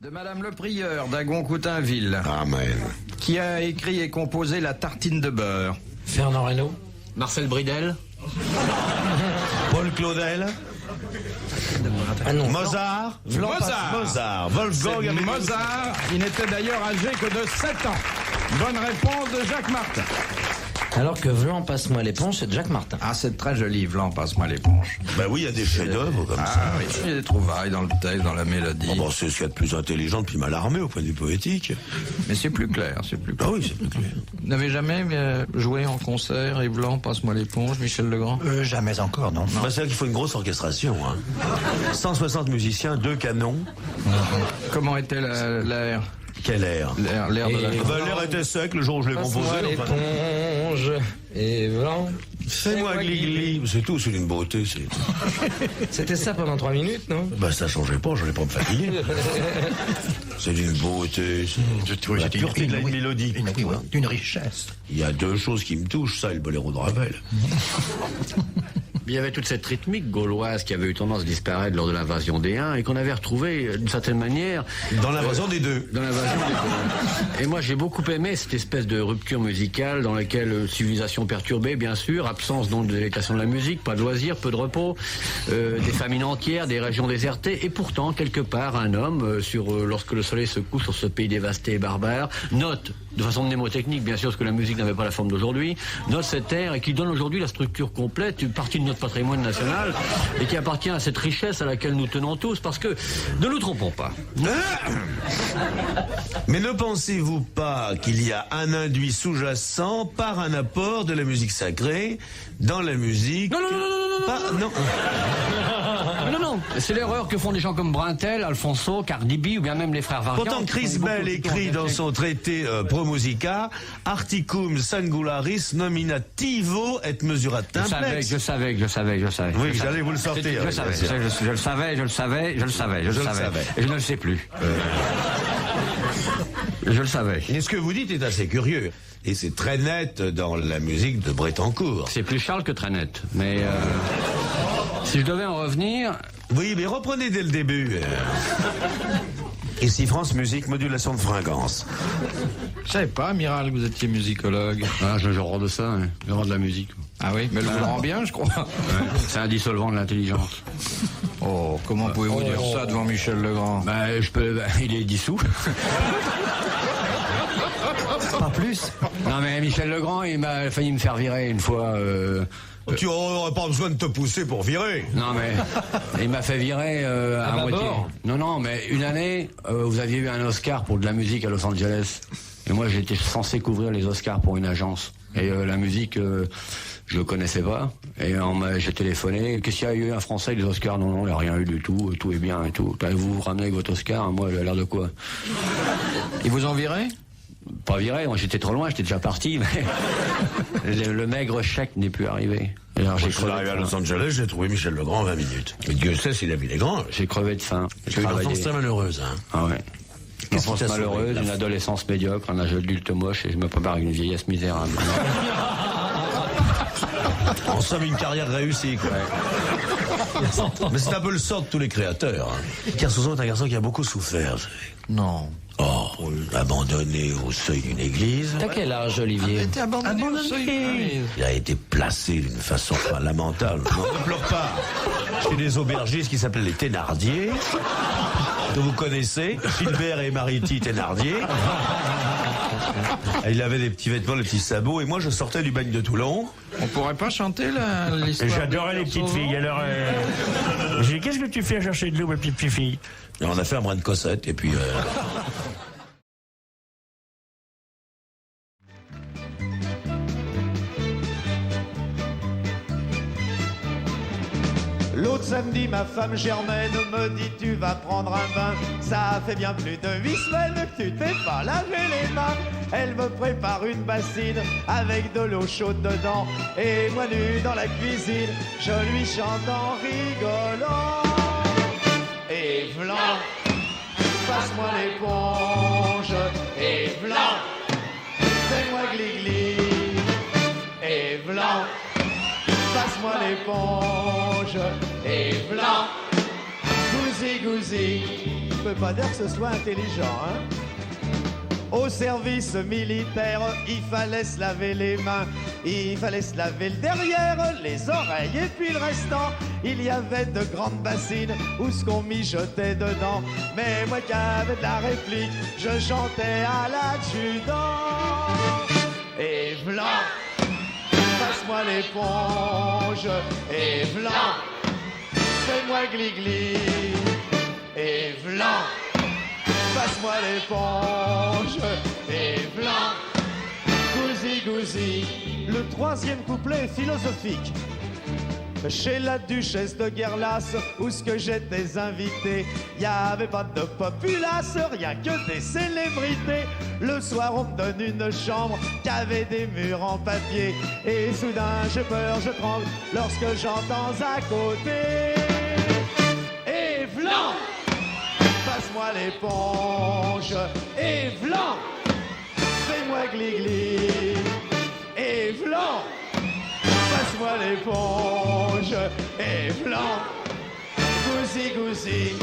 De Madame Le Prieur d'Agon-Coutainville. Amen. Qui a écrit et composé La tartine de beurre. Fernand Reynaud. Marcel Bridel. Paul Claudel. Ah non. Mozart. Mozart. Wolfgang. C'est Mozart. Il n'était d'ailleurs âgé que de 7 ans. Bonne réponse de Jacques Martin. Alors que Vlan passe-moi l'éponge, c'est Jacques Martin. Ah, c'est très joli, Vlan, passe-moi l'éponge. Ben oui, il y a des chefs-d'œuvre comme ça. Ah oui, il y a des trouvailles dans le texte, dans la mélodie. Oh, bon, c'est ce qu'il y a de plus intelligent puis mal armé au point de vue poétique. Mais c'est plus clair, c'est plus clair. Ah oui, c'est plus clair. Vous n'avez jamais joué en concert, et Vlan, passe-moi l'éponge, Michel Legrand? Jamais encore, non. Bah, c'est là qu'il faut une grosse orchestration. Hein. 160 musiciens, 2 canons. Comment était l'air? Quel air? L'air de la... L'air était sec le jour où je l'ai composé. Passe-moi l'éponge et Vlan. Fais-moi gli-gli. C'est tout, c'est une beauté. C'était ça pendant 3 minutes, non? Bah ça changeait pas, je vais pas me fatiguer. C'est d'une beauté. Je trouve La pureté de la mélodie. D'une richesse. Il y a 2 choses qui me touchent, ça et le boléro de Ravel. Il y avait toute cette rythmique gauloise qui avait eu tendance à disparaître lors de l'invasion des Huns et qu'on avait retrouvée d'une certaine manière Dans l'invasion des deux. dans l'invasion des Huns. Et moi j'ai beaucoup aimé cette espèce de rupture musicale dans laquelle civilisation perturbée bien sûr, absence donc de délectation de la musique, pas de loisirs, peu de repos, des famines entières, des régions désertées et pourtant quelque part un homme lorsque le soleil se couche sur ce pays dévasté et barbare note de façon mnémotechnique bien sûr parce que la musique n'avait pas la forme d'aujourd'hui, note cet air et qui donne aujourd'hui la structure complète, une partie de notre patrimoine national et qui appartient à cette richesse à laquelle nous tenons tous parce que ne nous trompons pas. Mais ne pensez-vous pas qu'il y a un induit sous-jacent par un apport de la musique sacrée dans la musique? Non, non, non, non, non, non, Pas- non. non, non, c'est l'erreur que font des gens comme Brintel, Alfonso, Cardi B ou bien même les frères Vargas. Pourtant, Chris Bell écrit dans son traité Pro Musica Articum singularis nominativo et mesuratim plex. Je savais. Oui, j'allais vous le sortir. Je le savais. Et je ne le sais plus. Je le savais. Et ce que vous dites est assez curieux. Et c'est très net dans la musique de Brettencourt. C'est plus Charles que très net. Mais si je devais en revenir... Oui, mais reprenez dès le début. Ici France Musique, modulation de fringance. Je savais pas, Amiral, que vous étiez musicologue. Ah, je rends de ça, hein. Je rends de la musique. Ah oui, mais elle vous le rend bien, je crois. C'est un dissolvant de l'intelligence. Oh, comment pouvez-vous dire ça devant Michel Legrand? Il est dissous. Pas plus. Non mais Michel Legrand, il m'a failli me faire virer une fois. Tu n'aurais pas besoin de te pousser pour virer. Non mais il m'a fait virer à moitié. Non, mais une année, vous aviez eu un Oscar pour de la musique à Los Angeles. Et moi j'étais censé couvrir les Oscars pour une agence. Et la musique, je le connaissais pas. Et j'ai téléphoné. Qu'est-ce qu'il y a eu un Français les Oscars? Non, il n'y a rien eu du tout. Tout est bien et tout. Vous vous ramenez avec votre Oscar. Moi, il a l'air de quoi? Ils vous ont viré? Pas viré, moi j'étais trop loin, j'étais déjà parti, mais le maigre chèque n'est plus arrivé. Alors, Quand je suis arrivé à Los Angeles, j'ai trouvé Michel Legrand en 20 minutes. Mais Dieu sait s'il a vu les grands. J'ai crevé de faim. C'est une enfance très malheureuse, hein. Ah ouais. Une Qu'est-ce qui enfance t'a sauvé, malheureuse, la une adolescence médiocre, un âge adulte moche et je me prépare avec une vieillesse misérable. En somme, une carrière réussie, quoi. Mais c'est un peu le sort de tous les créateurs. Hein. Kersozon est un garçon qui a beaucoup souffert. Vous savez. Non. Oh, abandonné au seuil d'une église. T'as quel âge, Olivier? T'es abandonné au seuil. Il a été placé d'une façon lamentable. Non, ne pleure pas. Chez des aubergistes qui s'appelaient les Thénardier, que vous connaissez, Gilbert et Mariti Thénardier. Il avait des petits vêtements, des petits sabots, et moi je sortais du bagne de Toulon. On pourrait pas chanter l'histoire? J'adorais les petites filles. Alors, j'ai dit, qu'est-ce que tu fais à chercher de l'eau, ma petite fille? Et on a fait un brin de Cossette, et puis... L'autre samedi, ma femme Germaine me dit tu vas prendre un bain. Ça fait bien plus de 8 semaines que tu t'es pas lavé les mains. Elle me prépare une bassine avec de l'eau chaude dedans. Et moi nu dans la cuisine, je lui chante en rigolant. Et Vlan, passe-moi l'éponge. Et Vlan, fais-moi gli-gli. Et Vlan, passe-moi l'éponge. Et Vlan, gousi gousi. je peux pas dire que ce soit intelligent, hein. Au service militaire, il fallait se laver les mains, il fallait se laver le derrière, les oreilles et puis le restant. Il y avait de grandes bassines où ce qu'on mijotait dedans. Mais moi qui avais de la réplique, je chantais à l'adjudant. Et v'lan, passe-moi l'éponge. Et v'lan, fais-moi gli-gli. Et v'lan, passe-moi l'éponge. Et v'lan, gousi-gousi. Le troisième couplet est philosophique. Chez la duchesse de Guerlas, où ce que j'étais invité, y avait pas de populace, rien que des célébrités. Le soir on me donne une chambre qui avait des murs en papier. Et soudain j'ai peur, je tremble lorsque j'entends à côté. Et v'lan, passe-moi l'éponge. Et v'lan, fais-moi gli-gli. Et v'lan, passe-moi l'éponge. Et v'lan, gousi-gousi.